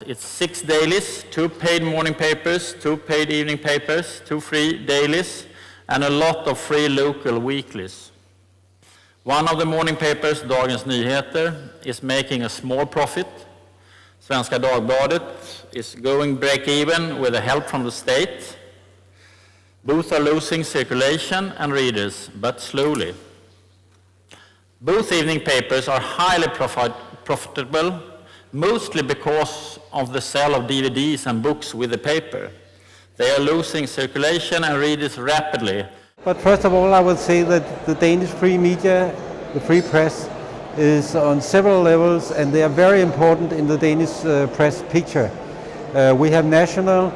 It's 6 dailies, 2 paid morning papers, 2 paid evening papers, 2 free dailies, and a lot of free local weeklies. One of the morning papers, Dagens Nyheter, is making a small profit. Svenska Dagbladet is going break-even with the help from the state. Both are losing circulation and readers, but slowly. Both evening papers are highly profitable, mostly because of the sale of DVDs and books with the paper. They are losing circulation and readers rapidly. But first of all, I would say that the Danish free media, the free press, is on several levels, and they are very important in the Danish press picture. We have national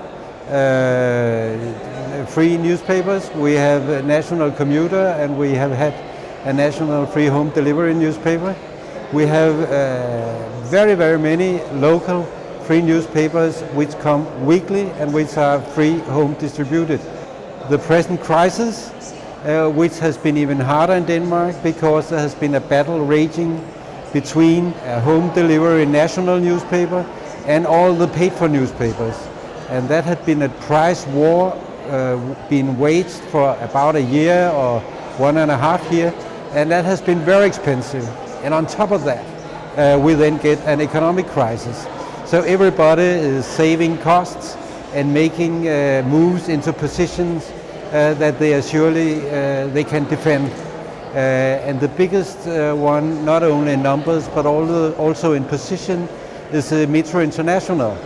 free newspapers, we have a national commuter, and we have had a national free home delivery newspaper. We have very, very many local free newspapers which come weekly and which are free home distributed. The present crisis, which has been even harder in Denmark because there has been a battle raging between a home delivery national newspaper and all the paid-for newspapers. And that had been a price war being waged for about a year or 1.5 years, and that has been very expensive. And on top of that, we then get an economic crisis. So everybody is saving costs and making moves into positions that they are surely they can defend. And the biggest one, not only in numbers but also in position, is Metro International.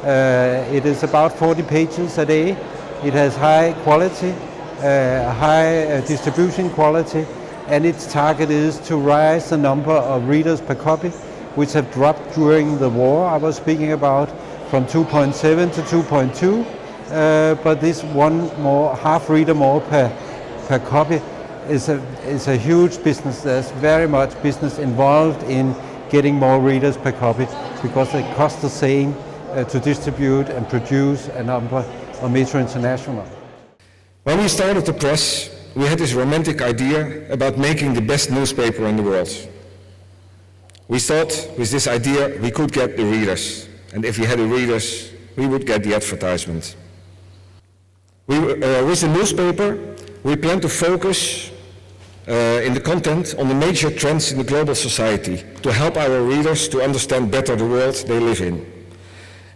It is about 40 pages a day. It has high quality, high distribution quality, and its target is to rise the number of readers per copy, which have dropped during the war I was speaking about, from 2.7 to 2.2. But this half reader more per copy is a huge business. There's very much business involved in getting more readers per copy because it costs the same to distribute and produce a number of Metro International. When we started the press, we had this romantic idea about making the best newspaper in the world. We thought with this idea we could get the readers, and if we had the readers, we would get the advertisement. With the newspaper, we plan to focus in the content on the major trends in the global society to help our readers to understand better the world they live in.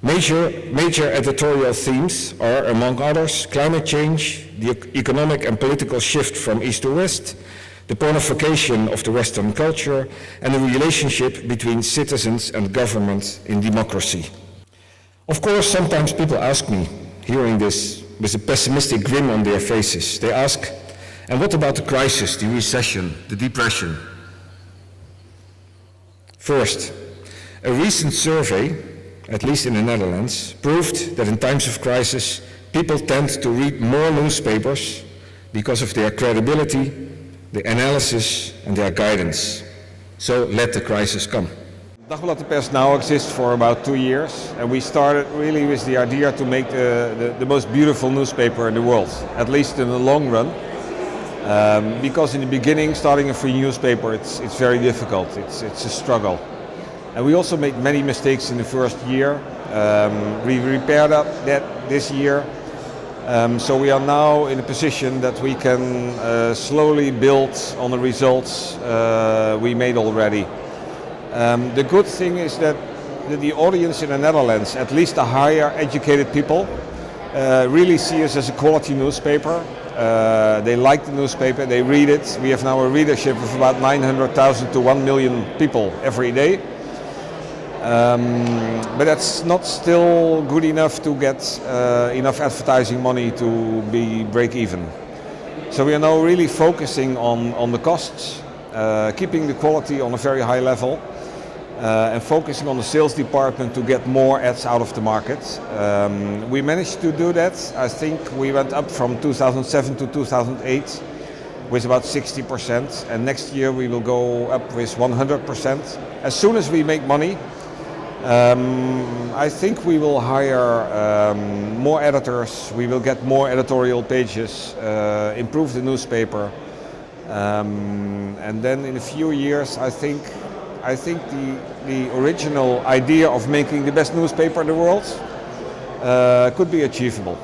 Major editorial themes are, among others, climate change, the economic and political shift from east to west, the pornification of the Western culture, and the relationship between citizens and government in democracy. Of course, sometimes people ask me, hearing this, with a pessimistic grin on their faces, they ask, and what about the crisis, the recession, the depression? First, a recent survey, at least in the Netherlands, proved that in times of crisis, people tend to read more newspapers because of their credibility, the analysis, and their guidance. So let the crisis come. Dagblad de Pers now exists for about 2 years, and we started really with the idea to make the most beautiful newspaper in the world, at least in the long run. Because in the beginning, starting a free newspaper, it's very difficult, it's a struggle. And we also made many mistakes in the first year. We repaired that this year. So we are now in a position that we can slowly build on the results we made already. The good thing is that the audience in the Netherlands, at least the higher educated people, really see us as a quality newspaper. They like the newspaper, they read it. We have now a readership of about 900,000 to 1 million people every day. But that's not still good enough to get enough advertising money to be break even. So we are now really focusing on the costs, keeping the quality on a very high level, and focusing on the sales department to get more ads out of the market. We managed to do that. I think we went up from 2007 to 2008 with about 60%, and next year we will go up with 100%. As soon as we make money, I think we will hire more editors, we will get more editorial pages, improve the newspaper, and then in a few years I think I think the original idea of making the best newspaper in the world could be achievable.